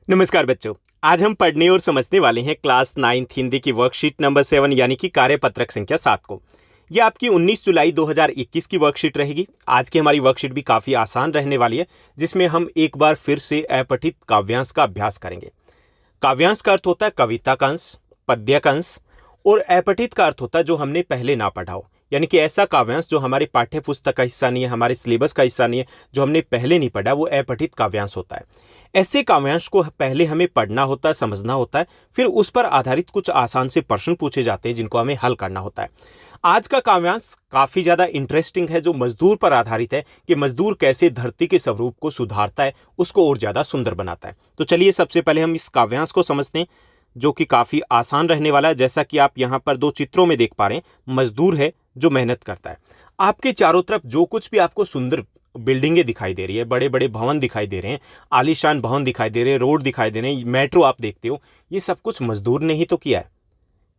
नमस्कार बच्चों। आज हम पढ़ने और समझने वाले हैं क्लास 9th हिंदी की वर्कशीट नंबर 7 यानी कि कार्यपत्रक संख्या 7 को। यह आपकी 19 जुलाई 2021 की वर्कशीट रहेगी। आज की हमारी वर्कशीट भी काफ़ी आसान रहने वाली है, जिसमें हम एक बार फिर से अपठित काव्यांश का अभ्यास करेंगे। काव्यांश का अर्थ होता है कविता का अंश, पद्य का अंश, और अपठित का अर्थ होता है जो हमने पहले ना पढ़ा हो, यानी कि ऐसा काव्यांश जो हमारे पाठ्य पुस्तक का हिस्सा नहीं है, हमारे सिलेबस का हिस्सा नहीं है, जो हमने पहले नहीं पढ़ा, वो अपठित काव्यांश होता है। ऐसे काव्यांश को पहले हमें पढ़ना होता है, समझना होता है, फिर उस पर आधारित कुछ आसान से प्रश्न पूछे जाते हैं जिनको हमें हल करना होता है। आज का काव्यांश काफ़ी ज़्यादा इंटरेस्टिंग है, जो मजदूर पर आधारित है कि मजदूर कैसे धरती के स्वरूप को सुधारता है, उसको और ज़्यादा सुंदर बनाता है। तो चलिए सबसे पहले हम इस काव्यांश को समझते हैं, जो कि काफ़ी आसान रहने वाला है। जैसा कि आप यहाँ पर दो चित्रों में देख पा रहे हैं, मजदूर है जो मेहनत करता है। आपके चारों तरफ जो कुछ भी आपको सुंदर बिल्डिंगें दिखाई दे रही है, बड़े बड़े भवन दिखाई दे रहे हैं, आलीशान भवन दिखाई दे रहे हैं, रोड दिखाई दे रहे हैं, मेट्रो आप देखते हो, ये सब कुछ मजदूर ने ही तो किया है।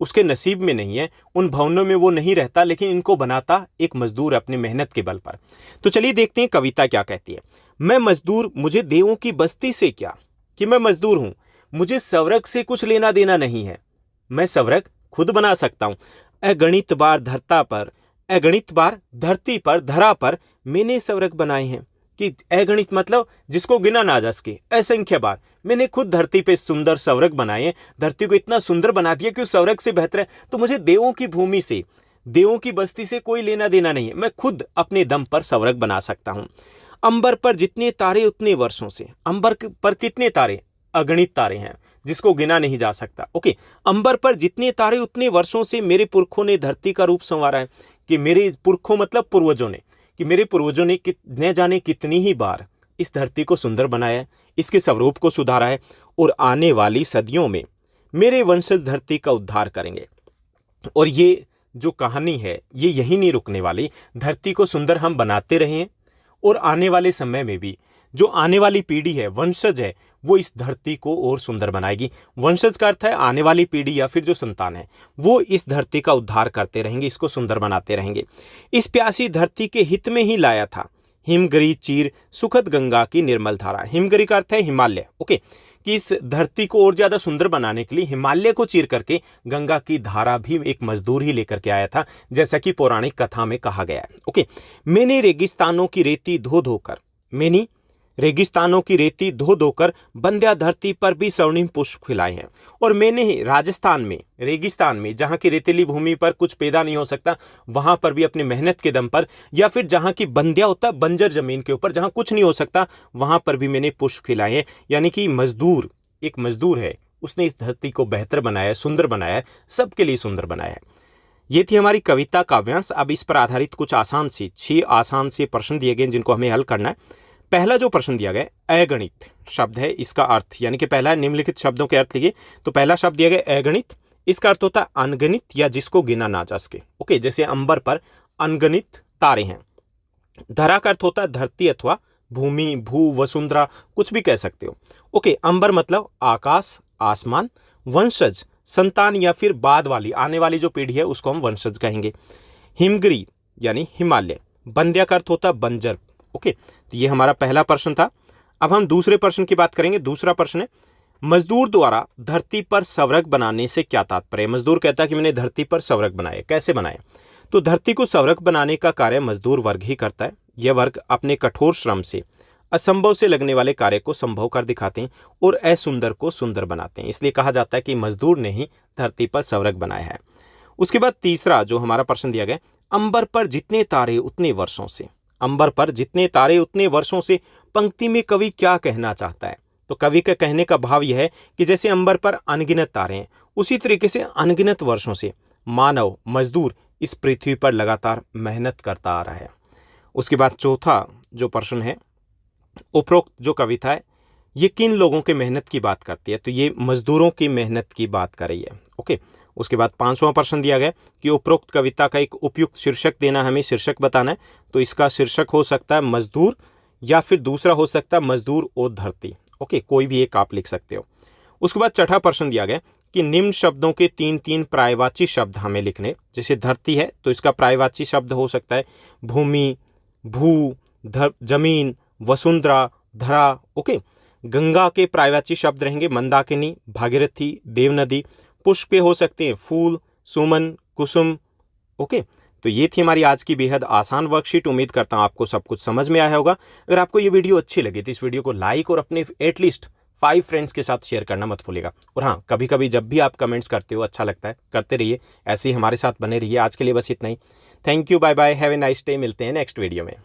उसके नसीब में नहीं है, उन भवनों में वो नहीं रहता, लेकिन इनको बनाता एक मजदूर अपनी मेहनत के बल पर। तो चलिए देखते हैं कविता क्या कहती है। मैं मजदूर, मुझे देवों की बस्ती से क्या, कि मैं मजदूर हूं, मुझे स्वर्ग से कुछ लेना देना नहीं है। मैं स्वर्ग खुद बना सकता हूं। अगणित बार धरता पर, अगणित बार धरती पर, धरा पर मैंने स्वर्ग बनाए हैं। कि अगणित मतलब जिसको गिना ना जा सके, असंख्य बार मैंने खुद धरती पे सुंदर स्वर्ग बनाए हैं। धरती को इतना सुंदर बना दिया कि उस स्वर्ग से बेहतर है। तो मुझे देवों की भूमि से, देवों की बस्ती से कोई लेना देना नहीं है। मैं खुद अपने दम पर स्वर्ग बना सकता हूं। अंबर पर जितने तारे उतने वर्षों से, अंबर पर कितने तारे, अगणित तारे हैं जिसको गिना नहीं जा सकता। ओके, अंबर पर जितने तारे उतने वर्षों से मेरे पुरखों ने धरती का रूप संवारा है। कि मेरे पुरखों मतलब पूर्वजों ने, कि मेरे पूर्वजों ने न जाने कितनी ही बार इस धरती को सुंदर बनाया है, इसके स्वरूप को सुधारा है, और आने वाली सदियों में मेरे वंशज धरती का उद्धार करेंगे। और ये जो कहानी है ये यहीं नहीं रुकने वाली। धरती को सुंदर हम बनाते रहे हैं, और आने वाले समय में भी जो आने वाली पीढ़ी है, वंशज है, वो इस धरती को और सुंदर बनाएगी। वंशज का अर्थ है आने वाली पीढ़ी या फिर जो संतान है, वो इस धरती का उद्धार करते रहेंगे, इसको सुंदर बनाते रहेंगे। इस प्यासी धरती के हित में ही लाया था हिमगिरी चीर सुखद गंगा की निर्मल धारा। हिमगिरी का अर्थ है हिमालय। ओके, कि इस धरती को और ज्यादा सुंदर बनाने के लिए हिमालय को चीर करके गंगा की धारा भी एक मजदूर ही लेकर के आया था, जैसा कि पौराणिक कथा में कहा गया है। ओके, मैंने रेगिस्तानों की रेती धो धोकर, मैंने रेगिस्तानों की रेती धो धोकर बंध्या धरती पर भी स्वर्णिम पुष्प खिलाए हैं। और मैंने राजस्थान में, रेगिस्तान में, जहाँ की रेतीली भूमि पर कुछ पैदा नहीं हो सकता, वहाँ पर भी अपनी मेहनत के दम पर, या फिर जहाँ की बंध्या होता है बंजर जमीन के ऊपर, जहाँ कुछ नहीं हो सकता, वहाँ पर भी मैंने पुष्प खिलाए हैं। यानी कि मजदूर, एक मजदूर है, उसने इस धरती को बेहतर बनाया है, सुंदर बनाया है, सबके लिए सुंदर बनाया है। ये थी हमारी कविता काव्यांश। अब इस पर आधारित कुछ आसान से 6 आसान से प्रश्न दिए गए जिनको हमें हल करना है। पहला जो प्रश्न दिया गया अगणित शब्द है, इसका अर्थ, यानी कि पहला निम्नलिखित शब्दों के अर्थ लिखिए। तो पहला शब्द दिया गया अगणित, इसका अर्थ होता है अनगिनत या जिसको गिना ना जा सके। ओके, जैसे अंबर पर अनगिनत तारे हैं। धरा का अर्थ होता है धरती अथवा भूमि, भू, वसुंधरा, कुछ भी कह सकते हो। ओके, अंबर मतलब आकाश, आसमान। वंशज संतान या फिर बाद वाली, आने वाली जो पीढ़ी है उसको हम वंशज कहेंगे। हिमगिरी यानी हिमालय। बंध्या का अर्थ होता है बंजर। ओके, तो ये हमारा पहला प्रश्न था। अब हम दूसरे प्रश्न की बात करेंगे। दूसरा प्रश्न है मजदूर द्वारा धरती पर स्वर्ग बनाने से क्या तात्पर्य। मजदूर कहता है कि मैंने धरती पर स्वर्ग बनाए। कैसे बनाए? तो धरती को स्वर्ग बनाने का कार्य मजदूर वर्ग ही करता है। यह वर्ग अपने कठोर श्रम से असंभव से लगने वाले कार्य को संभव कर दिखाते हैं और असुंदर को सुंदर बनाते हैं। इसलिए कहा जाता है कि मजदूर ने ही धरती पर स्वर्ग बनाया है। उसके बाद तीसरा जो हमारा प्रश्न दिया गया, अंबर पर जितने तारे उतने वर्षों से। अंबर पर जितने तारे उतने वर्षों से पंक्ति में कवि क्या कहना चाहता है? तो कवि का कहने का भाव यह है कि जैसे अंबर पर अनगिनत तारे हैं, उसी तरीके से अनगिनत वर्षों से मानव, मजदूर इस पृथ्वी पर लगातार मेहनत करता आ रहा है। उसके बाद चौथा जो प्रश्न है, उपरोक्त जो कविता है ये किन लोगों के मेहनत की बात करती है? तो ये मजदूरों की मेहनत की बात कर रही है। ओके, उसके बाद पांचवां प्रश्न दिया गया कि उपरोक्त कविता का एक उपयुक्त शीर्षक देना, हमें शीर्षक बताना है। तो इसका शीर्षक हो सकता है मजदूर, या फिर दूसरा हो सकता है मजदूर और धरती। ओके, कोई भी एक आप लिख सकते हो। उसके बाद छठा प्रश्न दिया गया कि निम्न शब्दों के 3-3 पर्यायवाची शब्द हमें लिखने। जैसे धरती है तो इसका पर्यायवाची शब्द हो सकता है भूमि, भू, जमीन, वसुंधरा, धरा। ओके, गंगा के पर्यायवाची शब्द रहेंगे मंदाकिनी, भागीरथी, देवनदी। पुष्प के हो सकते हैं फूल, सुमन, कुसुम। ओके, तो ये थी हमारी आज की बेहद आसान वर्कशीट। उम्मीद करता हूँ आपको सब कुछ समझ में आया होगा। अगर आपको ये वीडियो अच्छी लगी तो इस वीडियो को लाइक और अपने एटलीस्ट 5 फ्रेंड्स के साथ शेयर करना मत भूलिएगा। और हाँ, कभी कभी जब भी आप कमेंट्स करते हो अच्छा लगता है, करते रहिए, ऐसे ही हमारे साथ बने रहिए। आज के लिए बस इतना ही। Thank you, bye bye, have a nice day. मिलते हैं नेक्स्ट वीडियो में।